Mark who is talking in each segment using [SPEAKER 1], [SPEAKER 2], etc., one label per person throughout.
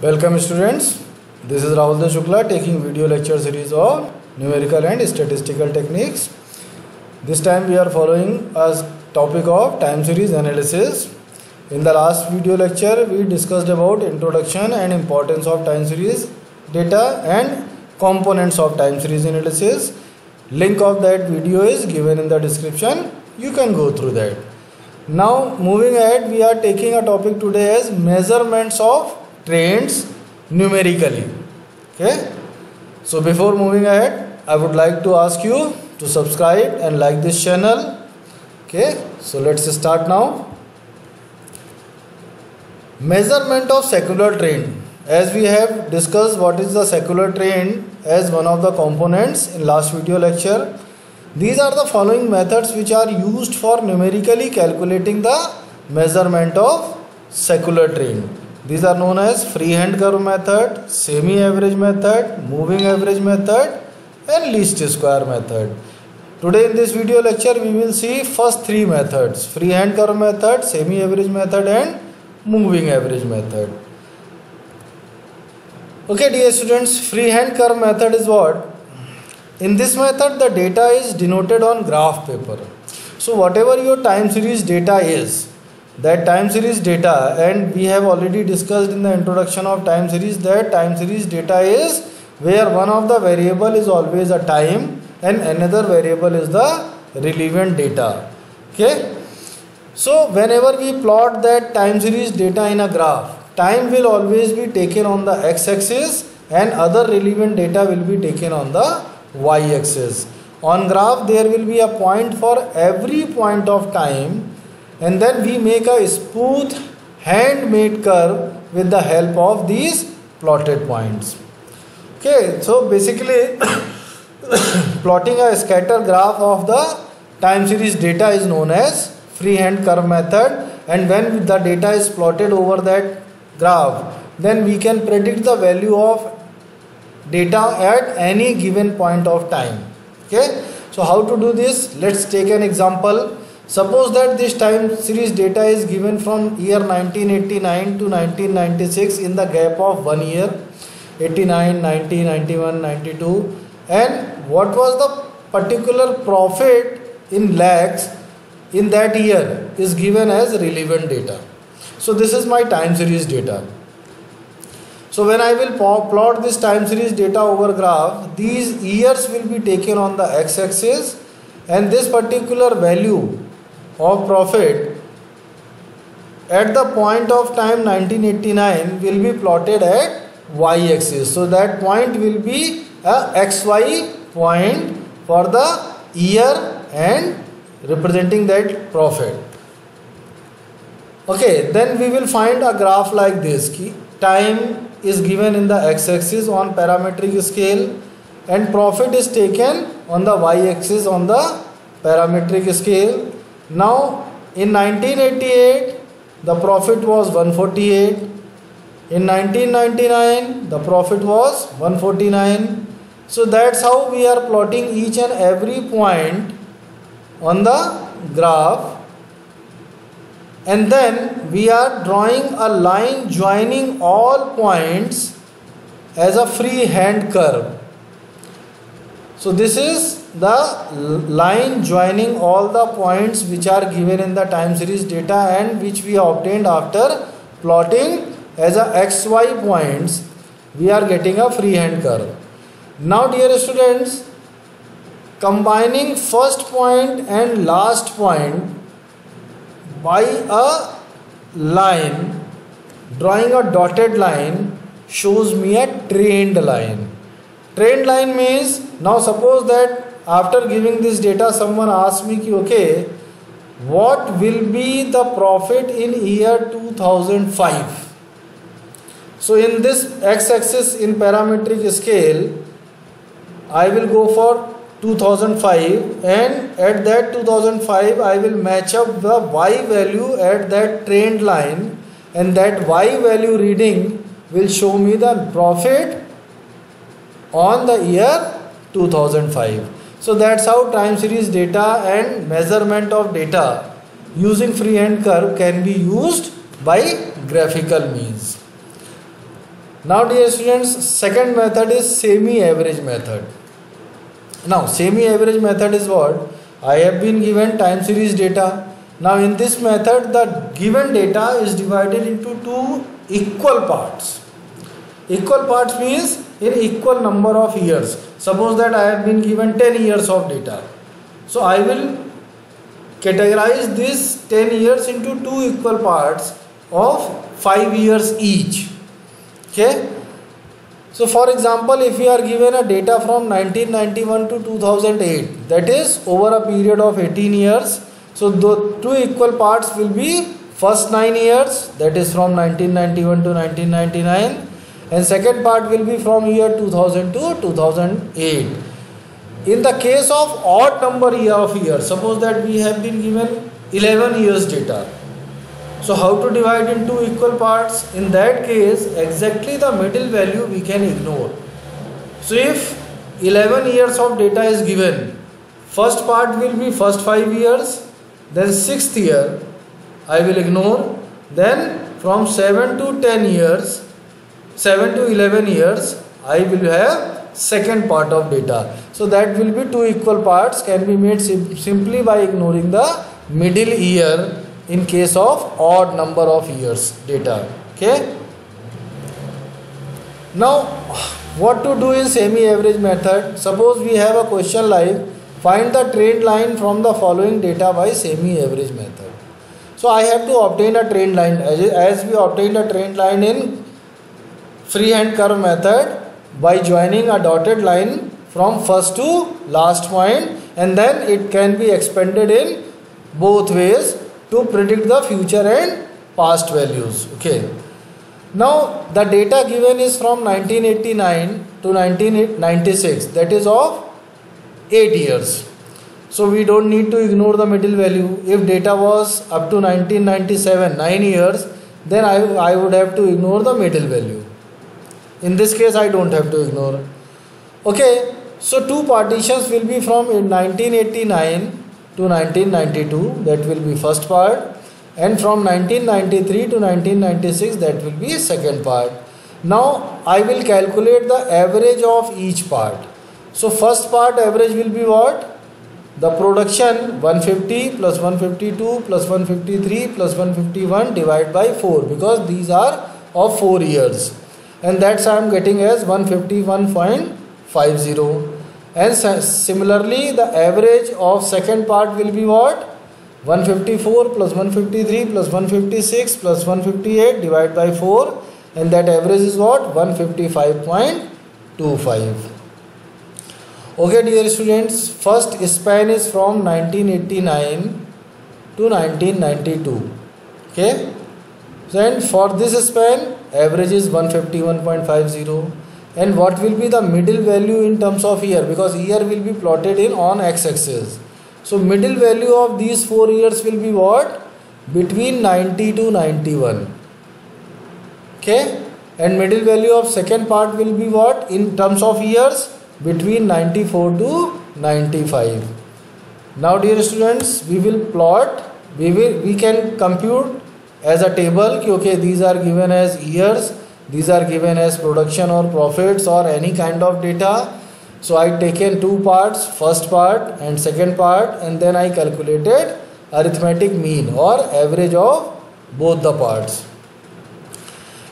[SPEAKER 1] Welcome students, this is Rahul Shukla taking video lecture series of numerical and statistical techniques. This time we are following a topic of time series analysis. In the last video lecture we discussed about introduction and importance of time series data and components of time series analysis. Link of that video is given in the description, you can go through that. Now moving ahead, we are taking a topic today as measurements of trends numerically. Okay, so before moving ahead, I would like to ask you to subscribe and like this channel. Okay, so let's start now. Measurement of secular trend. As we have discussed what is the secular trend as one of the components in last video lecture, these are the following methods which are used for numerically calculating the measurement of secular trend. These are known as freehand curve method, semi-average method, moving average method and least square method. Today in this video lecture we will see first three methods: freehand curve method, semi-average method and moving average method. Okay dear students, freehand curve method is what? In this method the data is denoted on graph paper. So whatever your time series data is, that time series data, and we have already discussed in the introduction of time series that time series data is where one of the variable is always a time and another variable is the relevant data. Okay, so whenever we plot that time series data in a graph, time will always be taken on the x-axis and other relevant data will be taken on the y-axis. On graph there will be a point for every point of time, and then we make a smooth handmade curve with the help of these plotted points. Okay, so basically plotting a scatter graph of the time series data is known as freehand curve method, and when the data is plotted over that graph, then we can predict the value of data at any given point of time. Okay, so how to do this? Let's take an example. Suppose that this time series data is given from year 1989 to 1996 in the gap of 1 year, 89, 90, 91, 92, and what was the particular profit in lakhs in that year is given as relevant data. So this is my time series data. So when I will plot this time series data over graph, these years will be taken on the x-axis and this particular value of profit at the point of time 1989 will be plotted at y-axis. So that point will be a xy point for the year and representing that profit. Okay, then we will find a graph like this. Time is given in the x-axis on parametric scale and profit is taken on the y-axis on the parametric scale. Now in 1988 the profit was 148, in 1999 the profit was 149. So that's how we are plotting each and every point on the graph, and then we are drawing a line joining all points as a freehand curve. So this is the line joining all the points which are given in the time series data and which we obtained after plotting as a xy points. We are getting a freehand curve. Now dear students, combining first point and last point by a line, drawing a dotted line shows me a trend line. Trend line means, now suppose that after giving this data someone asks me, okay, what will be the profit in year 2005? So in this x-axis in parametric scale I will go for 2005, and at that 2005 I will match up the y value at that trend line, and that y value reading will show me the profit on the year 2005. So that's how time series data and measurement of data using freehand curve can be used by graphical means. Now dear students, second method is semi-average method. Now semi-average method is what? I have been given time series data. Now in this method the given data is divided into two equal parts. Equal parts means in equal number of years. Suppose that I have been given 10 years of data. So I will categorize this 10 years into two equal parts of 5 years each. Okay. So for example, if we are given a data from 1991 to 2008, that is over a period of 18 years. So the two equal parts will be first 9 years, that is from 1991 to 1999, and second part will be from year 2000 to 2008. In the case of odd number of years, suppose that we have been given 11 years data. So how to divide into equal parts? In that case, exactly the middle value we can ignore. So if 11 years of data is given, first part will be first 5 years, then 6th year I will ignore, then from 7 to 10 years, 7 to 11 years I will have second part of data. So that will be two equal parts, can be made simply by ignoring the middle year in case of odd number of years data. Okay. Now what to do in semi-average method? Suppose we have a question like find the trend line from the following data by semi-average method. So I have to obtain a trend line as we obtained a trend line in freehand curve method by joining a dotted line from first to last point, and then it can be expanded in both ways to predict the future and past values. Okay. Now the data given is from 1989 to 1996, that is of 8 years. So we don't need to ignore the middle value. If data was up to 1997, 9 years, then I would have to ignore the middle value. In this case I don't have to ignore. Okay. So two partitions will be from 1989 to 1992, that will be first part, and from 1993 to 1996, that will be second part. Now I will calculate the average of each part. So first part average will be what? The production 150 plus 152 plus 153 plus 151 divided by 4, because these are of 4 years, and that's I am getting as 151.50. And similarly the average of second part will be what? 154 plus 153 plus 156 plus 158 divided by 4, and that average is what? 155.25. Okay dear students, first span is from 1989 to 1992. Okay. Then for this span average is 151.50. And what will be the middle value in terms of year, because year will be plotted in on x-axis. So middle value of these 4 years will be what? Between 90 to 91. Okay. And middle value of second part will be what in terms of years? Between 94 to 95. Now dear students, we will plot, we can compute as a table. Okay, these are given as years, these are given as production or profits or any kind of data. So I taken two parts, first part and second part, and then I calculated arithmetic mean or average of both the parts.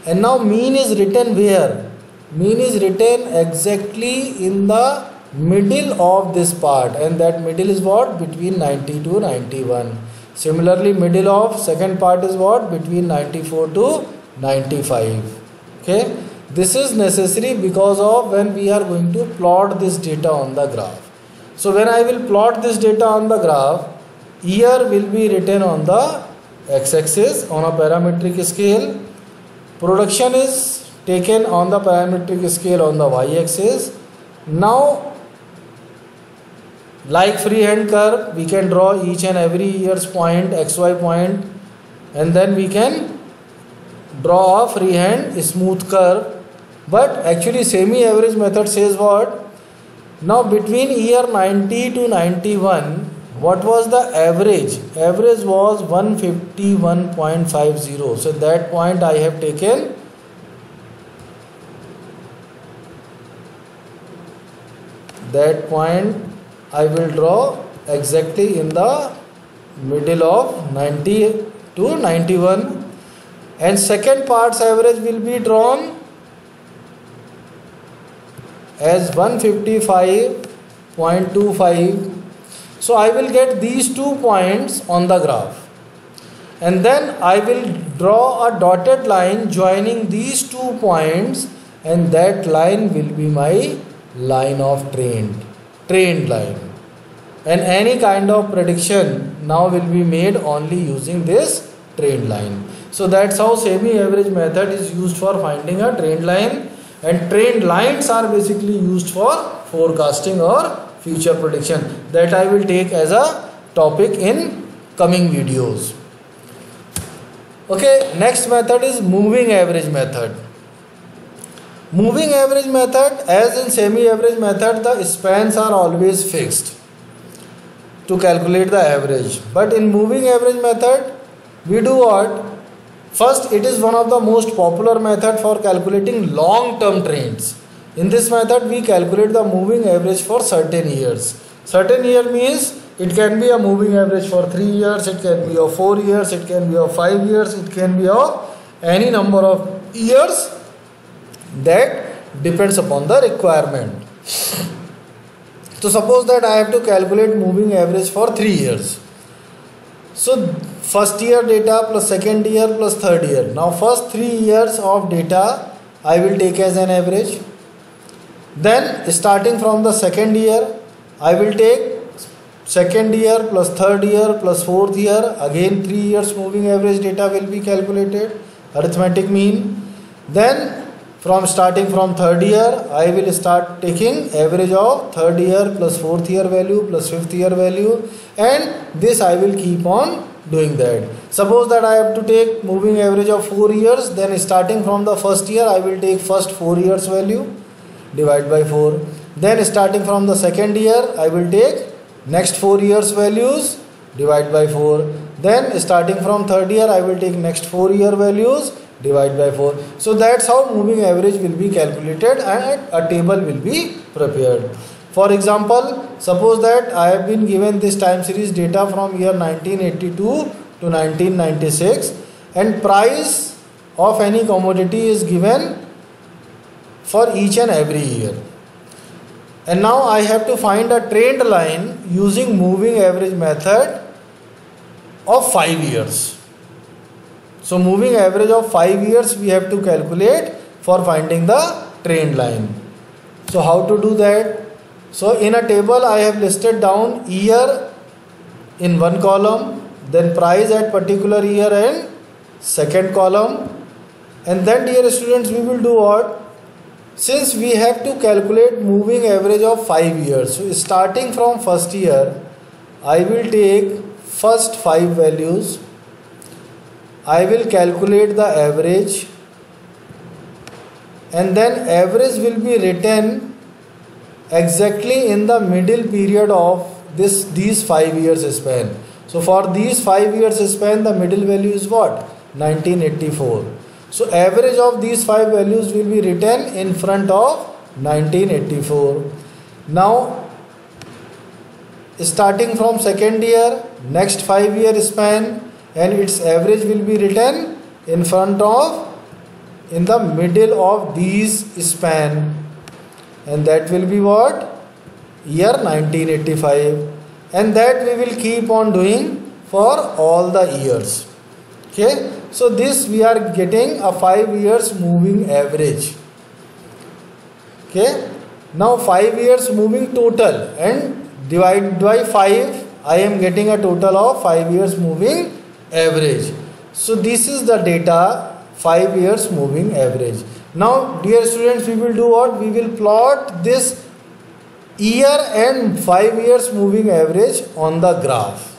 [SPEAKER 1] And now mean is written where? Mean is written exactly in the middle of this part, and that middle is what? Between 90 to 91. Similarly middle of second part is what? Between 94 to 95. Okay, this is necessary because of when we are going to plot this data on the graph. So when I will plot this data on the graph, year will be written on the x-axis on a parametric scale, production is taken on the parametric scale on the y-axis. Now like freehand curve, we can draw each and every year's point, xy point, and then we can draw a freehand smooth curve. But actually semi-average method says what? Now between year 90 to 91, what was the average? Average was 151.50. So that point I have taken that point I will draw exactly in the middle of 90 to 91, and second part's average will be drawn as 155.25. So I will get these 2 points on the graph, and then I will draw a dotted line joining these 2 points, and that line will be my line of trained line. And any kind of prediction now will be made only using this trend line. So that's how semi-average method is used for finding a trend line, and trend lines are basically used for forecasting or future prediction. That I will take as a topic in coming videos. Okay, next method is moving average method. Moving average method, as in semi-average method, the spans are always fixed to calculate the average. But in moving average method, we do what? First, it is one of the most popular method for calculating long-term trends. In this method, we calculate the moving average for certain years. Certain year means it can be a moving average for 3 years, it can be of 4 years, it can be of 5 years, it can be of any number of years. That depends upon the requirement. So suppose that I have to calculate moving average for 3 years. So first year data plus second year plus third year. Now first 3 years of data I will take as an average. Then starting from the second year, I will take second year plus third year plus fourth year. Again 3 years moving average data will be calculated, arithmetic mean. Then from starting from third year, I will start taking average of third year plus fourth year value plus fifth year value, and this I will keep on doing that. Suppose that I have to take moving average of 4 years, then starting from the first year, I will take first 4 years value, divide by 4. Then starting from the second year, I will take next 4 years values, divide by 4. Then starting from third year, I will take next 4 year values, divide by 4. So that's how moving average will be calculated and a table will be prepared. For example, suppose that I have been given this time series data from year 1982 to 1996, and price of any commodity is given for each and every year. And now I have to find a trend line using moving average method of 5 years. So moving average of 5 years we have to calculate for finding the trend line. So how to do that? So in a table I have listed down year in one column, then price at particular year in second column, and then dear students, we will do what? Since we have to calculate moving average of 5 years, so starting from first year, I will take first 5 values. I will calculate the average, and then average will be written exactly in the middle period of these 5 years span. So for these 5 years span, the middle value is what? 1984. So average of these 5 values will be written in front of 1984. Now starting from second year, next 5 year span, and its average will be written in front of, in the middle of these span, and that will be what? Year 1985, and that we will keep on doing for all the years. Okay, so this we are getting a 5 years moving average. Okay, now 5 years moving total, and divide by 5, I am getting a total of 5 years moving average. So this is the data, 5 years moving average. Now dear students, we will do what? We will plot this year and 5 years moving average on the graph.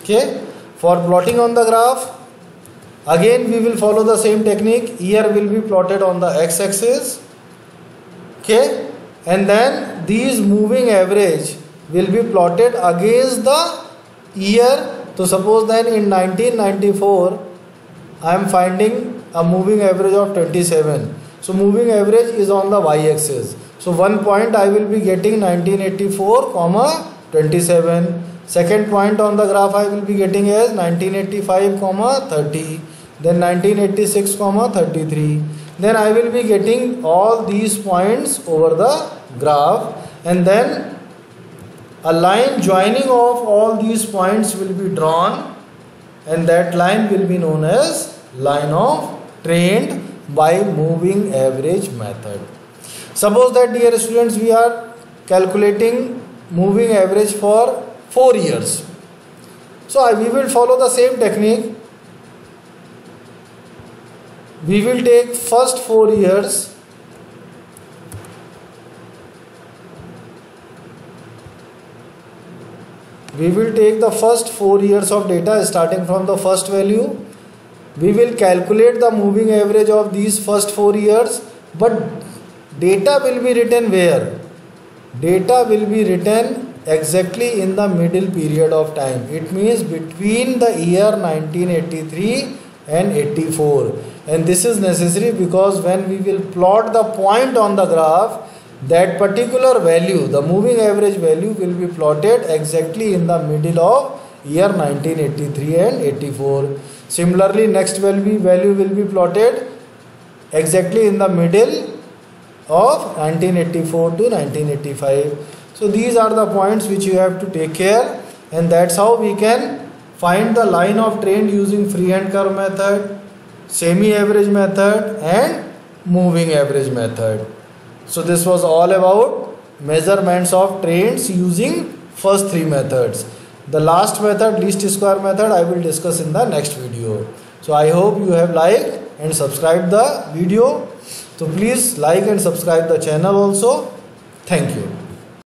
[SPEAKER 1] Okay, for plotting on the graph, again we will follow the same technique. Year will be plotted on the x-axis. Okay, and then these moving average will be plotted against the year. So suppose then in 1994 I am finding a moving average of 27. So moving average is on the y-axis. So 1 point I will be getting 1984 comma 27. Second point on the graph I will be getting as 1985 comma 30. Then 1986 comma 33. Then I will be getting all these points over the graph, and then a line joining of all these points will be drawn, and that line will be known as line of trend by moving average method. Suppose that, dear students, we are calculating moving average for 4 years. So we will follow the same technique. We will take first 4 years. We will take the first 4 years of data starting from the first value. We will calculate the moving average of these first 4 years, but data will be written where? Data will be written exactly in the middle period of time. It means between the year 1983 and 84. And this is necessary because when we will plot the point on the graph, that particular value, the moving average value, will be plotted exactly in the middle of year 1983 and 84. Similarly, next value will be plotted exactly in the middle of 1984 to 1985. So these are the points which you have to take care, and that's how we can find the line of trend using freehand curve method, semi-average method and moving average method. So this was all about measurements of trends using first 3 methods. The last method, least square method, I will discuss in the next video. So I hope you have liked and subscribed the video. So please like and subscribe the channel also. Thank you.